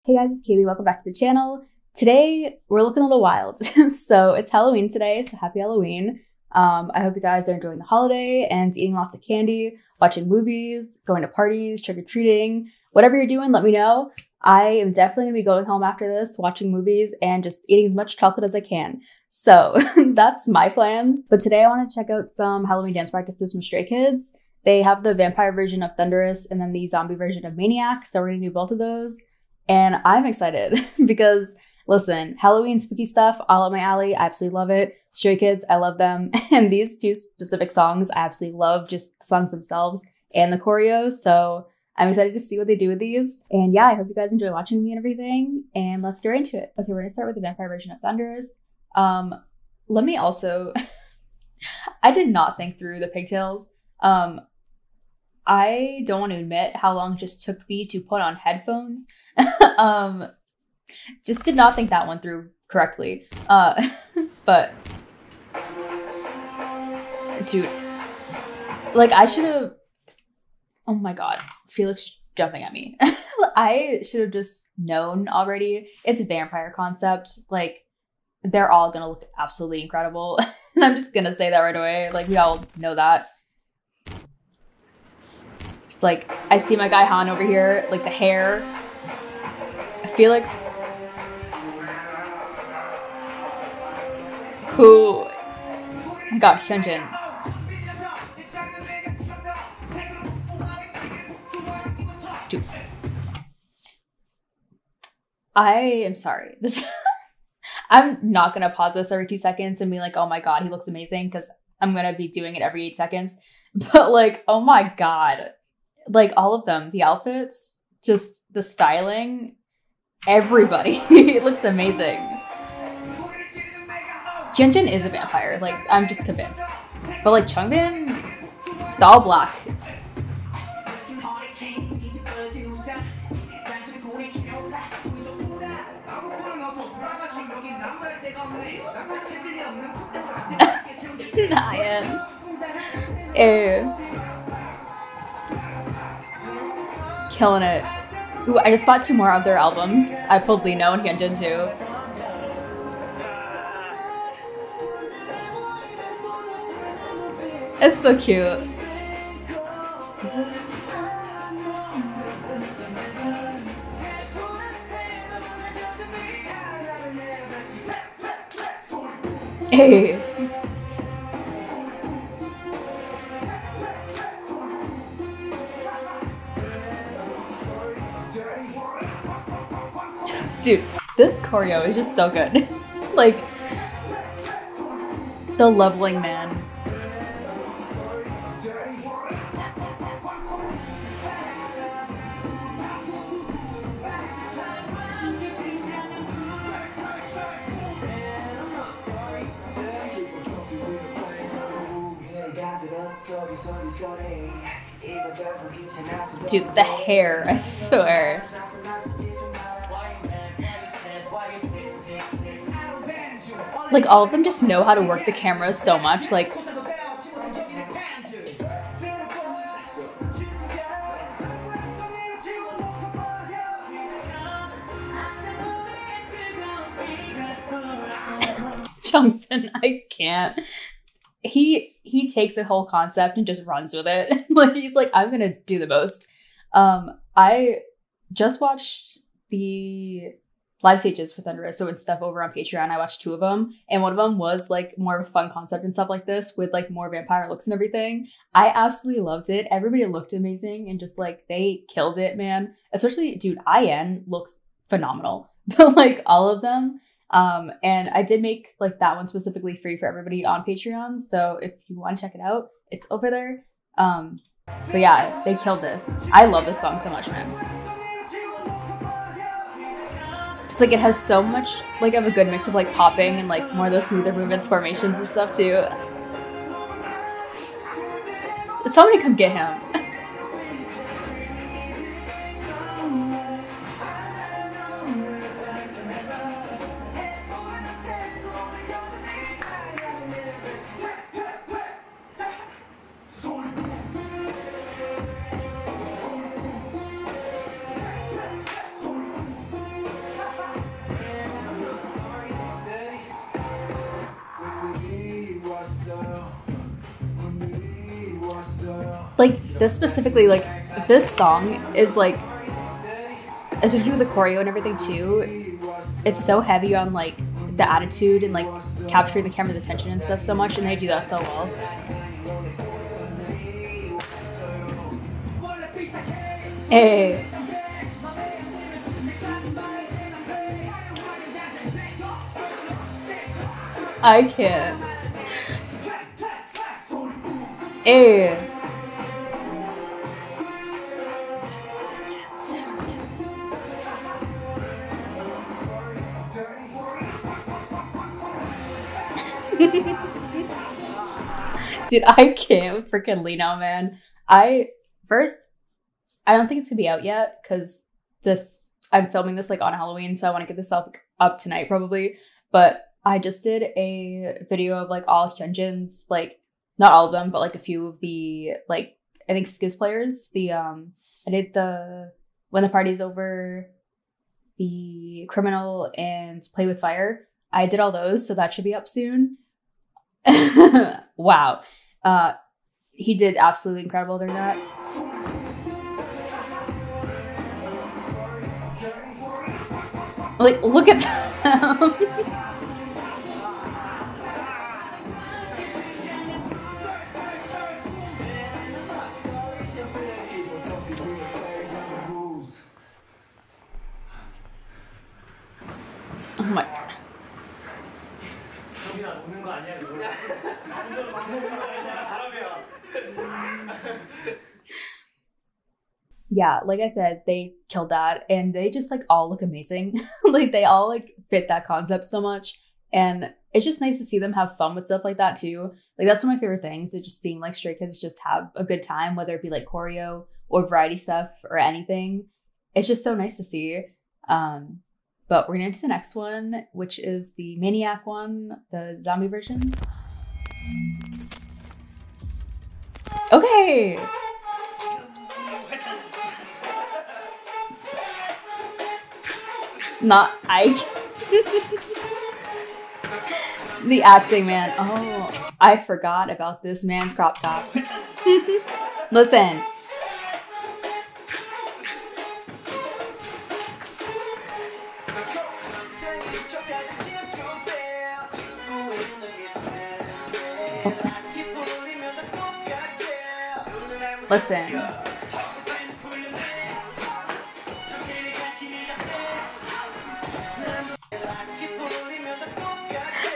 Hey guys, it's Kaylee. Welcome back to the channel. Today, we're looking a little wild. So it's Halloween today, so happy Halloween. I hope you guys are enjoying the holiday and eating lots of candy, watching movies, going to parties, trick-or-treating. Whatever you're doing, let me know. I am definitely going to be going home after this, watching movies, and just eating as much chocolate as I can. So that's my plans. But today I want to check out some Halloween dance practices from Stray Kids. They have the vampire version of Thunderous and then the zombie version of MANIAC, so we're going to do both of those. And I'm excited because, listen, Halloween spooky stuff, all up my alley. I absolutely love it. Stray Kids, I love them. And these two specific songs, I absolutely love just the songs themselves and the choreo. So I'm excited to see what they do with these. And yeah, I hope you guys enjoy watching me and everything. And let's get right into it. Okay, we're going to start with the vampire version of Thunderous. Let me also... I did not think through the pigtails. I don't want to admit how long it just took me to put on headphones. Just did not think that one through correctly. But dude, like I should have, oh my God, Felix jumping at me. I should have just known already. It's a vampire concept. Like they're all gonna look absolutely incredible. And I'm just gonna say that right away. Like we all know that. Just like, I see my guy Han over here, like the hair. Felix, who got Hyunjin. Dude. I am sorry. This I'm not gonna pause this every 2 seconds and be like, oh my God, he looks amazing, because I'm gonna be doing it every 8 seconds. But like, oh my God. Like all of them, the outfits, just the styling, everybody. It looks amazing. Hyunjin is a vampire, like I'm just convinced. But like Changbin, the all black. Nayan. Ew. Killing it. Ooh, I just bought 2 more of their albums. I pulled Lino and Hyunjin too. It's so cute. Hey. Dude, this choreo is just so good. Like, the leveling man. Dude, the hair, I swear. Like, all of them just know how to work the cameras so much, like... Jungfin, I can't. He takes a whole concept and just runs with it. Like, he's like, I'm gonna do the most. I just watched the live stages for Thunderous, so it's stuff over on Patreon. I watched 2 of them, and one of them was like more of a fun concept and stuff like this with like more vampire looks and everything. I absolutely loved it. Everybody looked amazing and just like they killed it, man. Especially, dude, IN looks phenomenal. Like all of them. And I did make like that one specifically free for everybody on Patreon, so if you want to check it out, it's over there. But yeah, they killed this. I love this song so much, man. Just like it has so much like of a good mix of like popping and like more of those smoother movements, formations and stuff too. Somebody come get him. Like, this specifically, like, this song is, like, especially with the choreo and everything, too, it's so heavy on, like, the attitude and, like, capturing the camera's attention and stuff so much, and they do that so well. Hey. I can't. Hey. Dude, I can't freaking Lino, man. I don't think it's gonna be out yet because I'm filming this like on Halloween, so I want to get this up tonight probably. But I just did a video of like all Hyunjin's, like not all of them, but like a few of the like I think Skiz players. I did the When the Party's Over, the Criminal, and Play with Fire. I did all those, so that should be up soon. Wow. He did absolutely incredible during that. Like, look at them. Oh my god. Yeah, like I said, they killed that, and they just like all look amazing. Like they all like fit that concept so much, and it's just nice to see them have fun with stuff like that too. Like that's one of my favorite things, is just seeing like Stray Kids just have a good time, whether it be like choreo or variety stuff or anything. It's just so nice to see. But we're gonna into the next one, which is the Maniac one, the zombie version. Okay. Not I. The acting, man. Oh, I forgot about this man's crop top. Listen. Listen.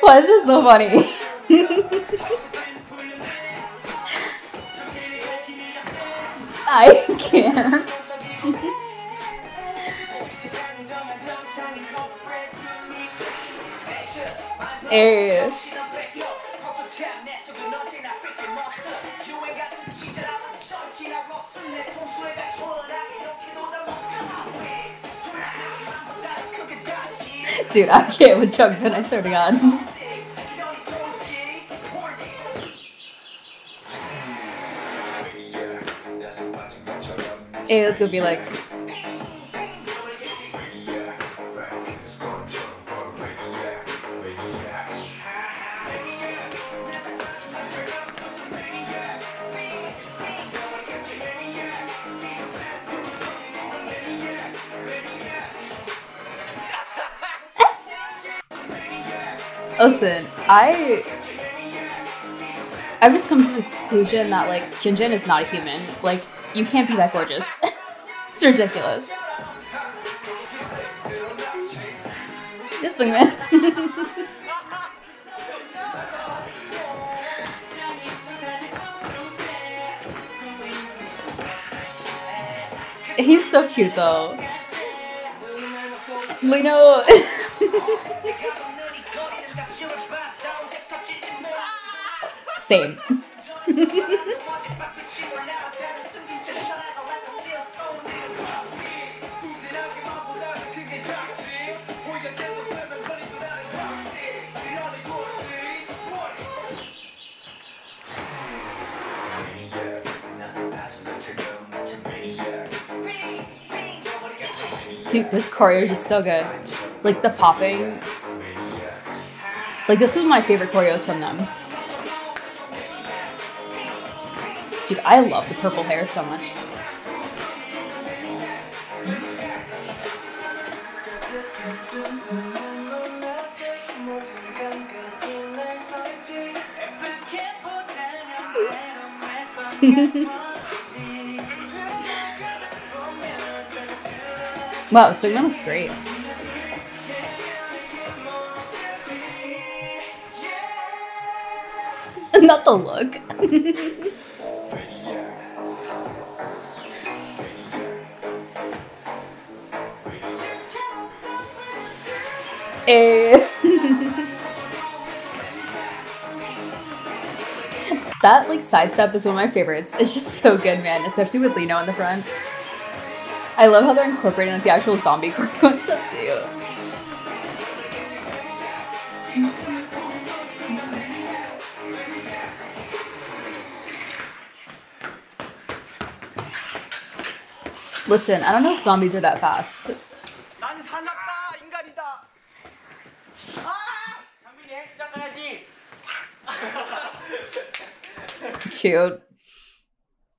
Why is this so funny? I can't. Hey. Dude, I can't with Jungkook, I swear to God. Hey, let's go, Felix. Listen, I've just come to the conclusion that like Jinjin is not a human. Like, you can't be that gorgeous. It's ridiculous. This thing, man. He's so cute though. Lino. Same. Dude, this choreo is just so good. Like the popping. Like this was my favorite choreos from them. Dude, I love the purple hair so much. Wow, Sigma looks great. Not the look. That like sidestep is one of my favorites. It's just so good, man, especially with Lino in the front. I love how they're incorporating like the actual zombie choreo and stuff too. Listen, I don't know if zombies are that fast. Cute.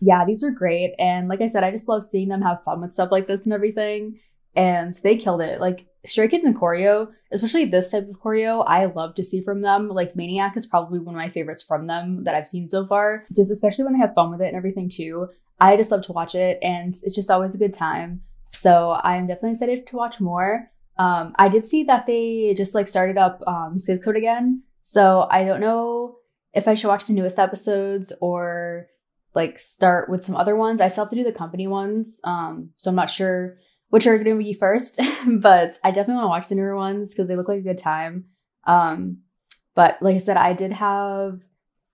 Yeah, these are great. And like I said, I just love seeing them have fun with stuff like this and everything. And they killed it. Like Stray Kids and choreo, especially this type of choreo, I love to see from them. Like Maniac is probably one of my favorites from them that I've seen so far. Just especially when they have fun with it and everything too. I just love to watch it and it's just always a good time. So I'm definitely excited to watch more. I did see that they just like started up Skiz Code again. So I don't know if I should watch the newest episodes or like start with some other ones. I still have to do the company ones. So I'm not sure which are going to be first, but I definitely want to watch the newer ones because they look like a good time. But like I said, I did have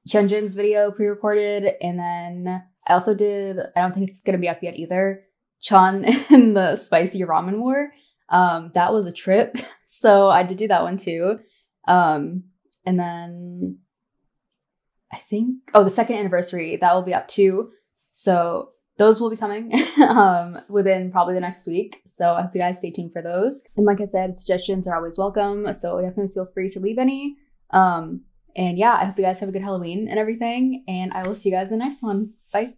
Hyunjin's video pre-recorded, and then I also did, I don't think it's going to be up yet either, Chan in the Spicy Ramen War. That was a trip. So I did do that one too. And then I think, the second anniversary, that will be up too. So those will be coming within probably the next week. So I hope you guys stay tuned for those. And like I said, suggestions are always welcome. So definitely feel free to leave any. And yeah, I hope you guys have a good Halloween and everything. And I will see you guys in the next one. Bye.